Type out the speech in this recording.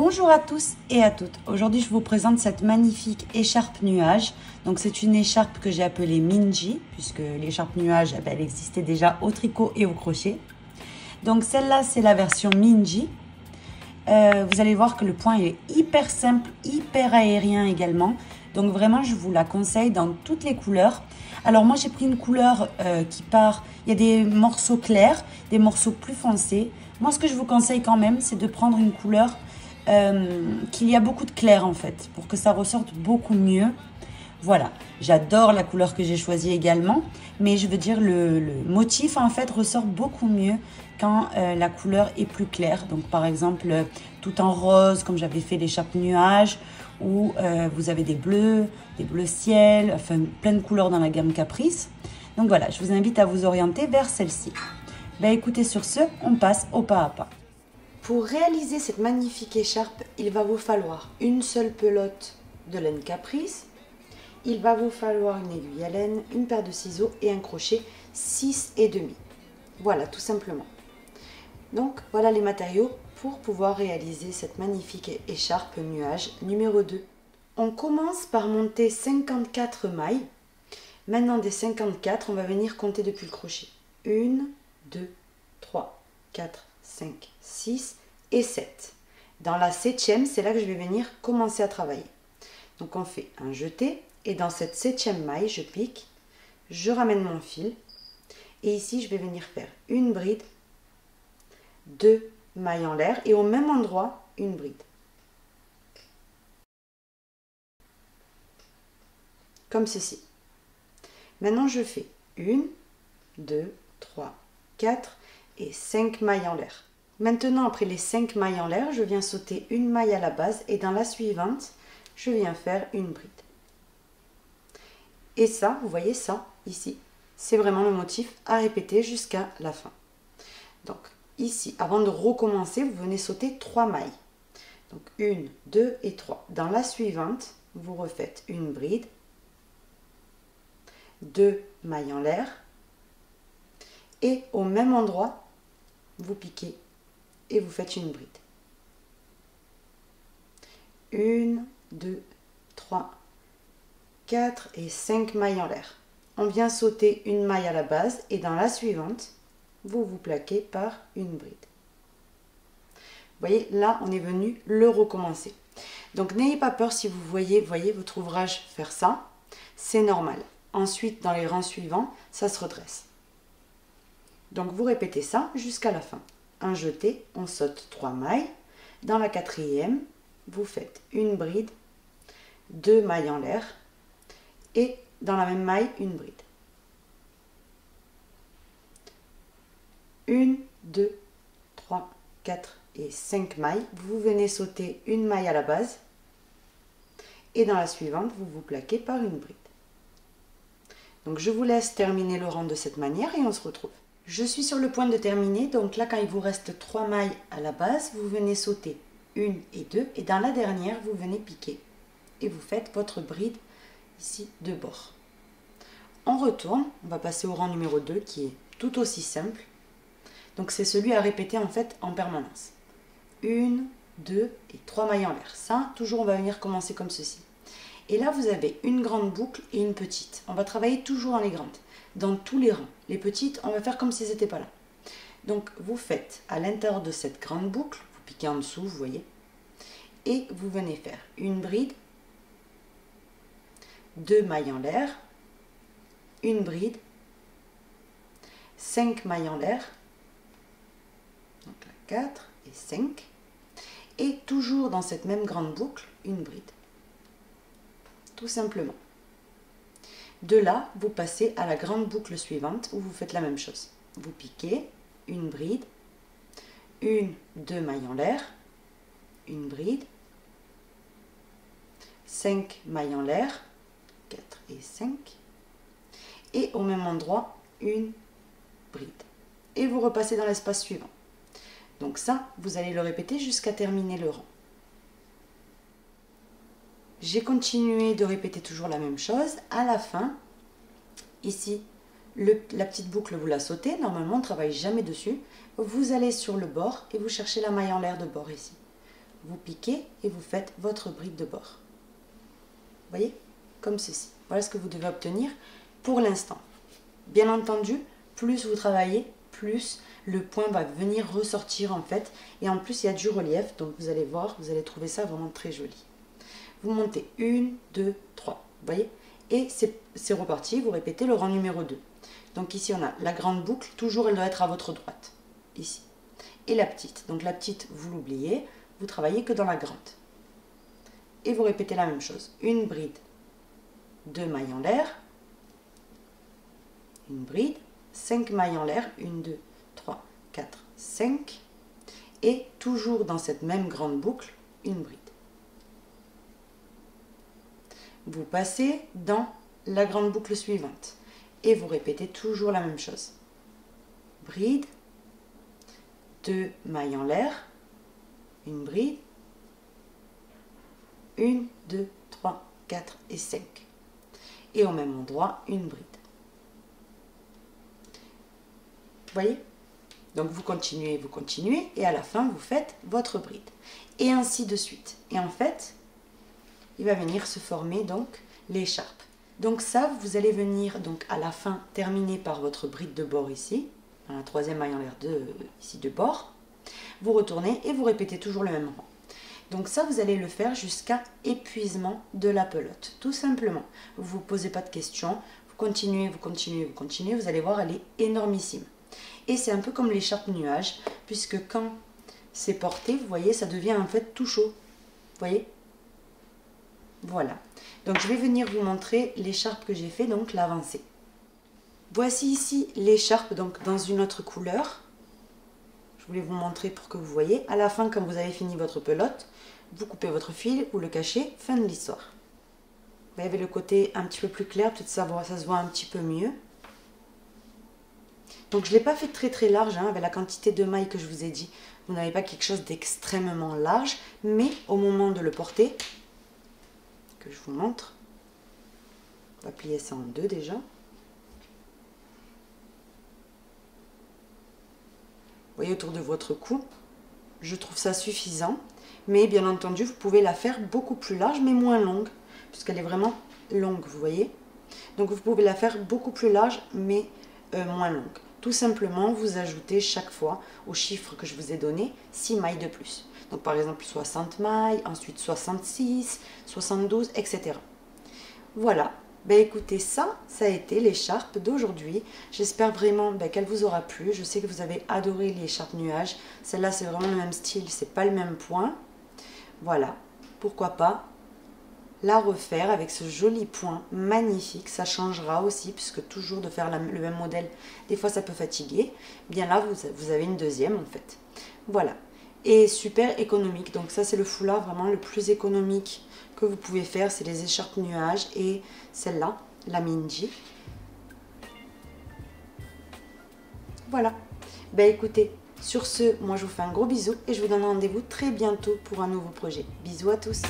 Bonjour à tous et à toutes. Aujourd'hui, je vous présente cette magnifique écharpe nuage. Donc, c'est une écharpe que j'ai appelée Minji, puisque l'écharpe nuage, elle existait déjà au tricot et au crochet. Donc, celle-là, c'est la version Minji. Vous allez voir que le point est hyper simple, hyper aérien également. Donc, vraiment, je vous la conseille dans toutes les couleurs. Alors, moi, j'ai pris une couleur qui part... Il y a des morceaux clairs, des morceaux plus foncés. Moi, ce que je vous conseille quand même, c'est de prendre une couleur... qu'il y a beaucoup de clair en fait, pour que ça ressorte beaucoup mieux. Voilà, j'adore la couleur que j'ai choisie également, mais je veux dire le motif en fait ressort beaucoup mieux quand la couleur est plus claire. Donc par exemple, tout en rose, comme j'avais fait l'écharpe nuage, ou vous avez des bleus ciel, enfin plein de couleurs dans la gamme Caprice. Donc voilà, je vous invite à vous orienter vers celle-ci. Ben écoutez, sur ce, on passe au pas à pas. Pour réaliser cette magnifique écharpe, il va vous falloir une seule pelote de laine Caprice. Il va vous falloir une aiguille à laine, une paire de ciseaux et un crochet 6,5. Voilà, tout simplement. Donc, voilà les matériaux pour pouvoir réaliser cette magnifique écharpe nuage numéro 2. On commence par monter 54 mailles. Maintenant, des 54, on va venir compter depuis le crochet. 1, 2, 3, 4, 5, 6 et 7. Dans la 7e, c'est là que je vais venir commencer à travailler. Donc on fait un jeté et dans cette 7e maille, je pique, je ramène mon fil et ici je vais venir faire une bride, 2 mailles en l'air et au même endroit une bride. Comme ceci. Maintenant je fais 1, 2, 3, 4 et 5 mailles en l'air. Maintenant, après les 5 mailles en l'air, je viens sauter une maille à la base et dans la suivante, je viens faire une bride. Et ça, vous voyez ça, ici, c'est vraiment le motif à répéter jusqu'à la fin. Donc, ici, avant de recommencer, vous venez sauter 3 mailles. Donc, 1, 2 et 3. Dans la suivante, vous refaites une bride, 2 mailles en l'air et au même endroit, vous piquez et vous faites une bride. 1, 2, 3, 4 et 5 mailles en l'air. On vient sauter une maille à la base et dans la suivante, vous vous plaquez par une bride. Vous voyez, là, on est venu le recommencer. Donc, n'ayez pas peur si vous voyez votre ouvrage faire ça. C'est normal. Ensuite, dans les rangs suivants, ça se redresse. Donc, vous répétez ça jusqu'à la fin. Un jeté, on saute 3 mailles. Dans la 4e, vous faites une bride, 2 mailles en l'air et dans la même maille, une bride. 1, 2, 3, 4 et 5 mailles. Vous venez sauter une maille à la base et dans la suivante, vous vous plaquez par une bride. Donc, je vous laisse terminer le rang de cette manière et on se retrouve. Je suis sur le point de terminer, donc là quand il vous reste 3 mailles à la base, vous venez sauter 1 et 2 et dans la dernière vous venez piquer et vous faites votre bride ici de bord. On retourne, on va passer au rang numéro 2 qui est tout aussi simple. Donc c'est celui à répéter en fait en permanence. 1, 2 et 3 mailles en l'air. Ça, toujours on va venir commencer comme ceci. Et là vous avez une grande boucle et une petite. On va travailler toujours dans les grandes. Dans tous les rangs. Les petites, on va faire comme si elles n'étaient pas là. Donc, vous faites à l'intérieur de cette grande boucle, vous piquez en dessous, vous voyez, et vous venez faire une bride, 2 mailles en l'air, une bride, 5 mailles en l'air, donc là, 4 et 5, et toujours dans cette même grande boucle, une bride. Tout simplement. De là, vous passez à la grande boucle suivante où vous faites la même chose. Vous piquez, une bride, 1, 2 mailles en l'air, une bride, 5 mailles en l'air, 4 et 5, et au même endroit, une bride. Et vous repassez dans l'espace suivant. Donc ça, vous allez le répéter jusqu'à terminer le rang. J'ai continué de répéter toujours la même chose. À la fin, ici, la petite boucle, vous la sautez. Normalement, on ne travaille jamais dessus. Vous allez sur le bord et vous cherchez la maille en l'air de bord ici. vous piquez et vous faites votre bride de bord. Vous voyez? Comme ceci. Voilà ce que vous devez obtenir pour l'instant. Bien entendu, plus vous travaillez, plus le point va venir ressortir en fait. Et en plus, il y a du relief, donc vous allez voir, vous allez trouver ça vraiment très joli. Vous montez 1, 2, 3, vous voyez? Et c'est reparti, vous répétez le rang numéro 2. Donc ici, on a la grande boucle, toujours elle doit être à votre droite, ici. Et la petite, donc la petite, vous l'oubliez, vous travaillez que dans la grande. Et vous répétez la même chose, une bride, 2 mailles en l'air, une bride, 5 mailles en l'air, 1, 2, 3, 4, 5, et toujours dans cette même grande boucle, une bride. Vous passez dans la grande boucle suivante et vous répétez toujours la même chose. Bride, 2 mailles en l'air, une bride, 1, 2, 3, 4 et 5. Et au même endroit, une bride. Vous voyez? Donc vous continuez, et à la fin, vous faites votre bride. Et ainsi de suite. Et en fait, il va venir se former donc l'écharpe. Donc ça, vous allez venir donc à la fin terminer par votre bride de bord ici, dans la 3e maille en l'air ici de bord. Vous retournez et vous répétez toujours le même rang. Donc ça, vous allez le faire jusqu'à épuisement de la pelote, tout simplement. Vous ne vous posez pas de questions, vous continuez, vous allez voir, elle est énormissime. Et c'est un peu comme l'écharpe nuage, puisque quand c'est porté, vous voyez, ça devient en fait tout chaud. Vous voyez? Voilà. Donc je vais venir vous montrer l'écharpe que j'ai fait, donc l'avancée. Voici ici l'écharpe, donc dans une autre couleur. Je voulais vous montrer pour que vous voyez. À la fin, quand vous avez fini votre pelote, vous coupez votre fil, vous le cachez, fin de l'histoire. Vous avez le côté un petit peu plus clair, peut-être ça se voit un petit peu mieux. Donc je ne l'ai pas fait très large, hein, avec la quantité de mailles que je vous ai dit. Vous n'avez pas quelque chose d'extrêmement large, mais au moment de le porter, que je vous montre, on va plier ça en deux déjà. Vous voyez autour de votre cou, je trouve ça suffisant. Mais bien entendu, vous pouvez la faire beaucoup plus large, mais moins longue, puisqu'elle est vraiment longue, vous voyez. Donc vous pouvez la faire beaucoup plus large, mais moins longue. Tout simplement, vous ajoutez chaque fois au chiffre que je vous ai donné 6 mailles de plus. Donc par exemple 60 mailles, ensuite 66, 72, etc. Voilà. Ben écoutez, ça a été l'écharpe d'aujourd'hui. J'espère vraiment qu'elle vous aura plu. Je sais que vous avez adoré l'écharpe nuage. Celle-là, c'est vraiment le même style, c'est pas le même point. Voilà, pourquoi pas la refaire avec ce joli point magnifique. Ça changera aussi, puisque toujours de faire le même modèle, des fois ça peut fatiguer. Bien là, vous avez une deuxième en fait. Voilà, et super économique. Donc ça, c'est le foulard vraiment le plus économique que vous pouvez faire. C'est les écharpes nuages et celle-là, la Minji. Voilà, ben écoutez, sur ce, moi je vous fais un gros bisou et je vous donne rendez-vous très bientôt pour un nouveau projet. Bisous à tous.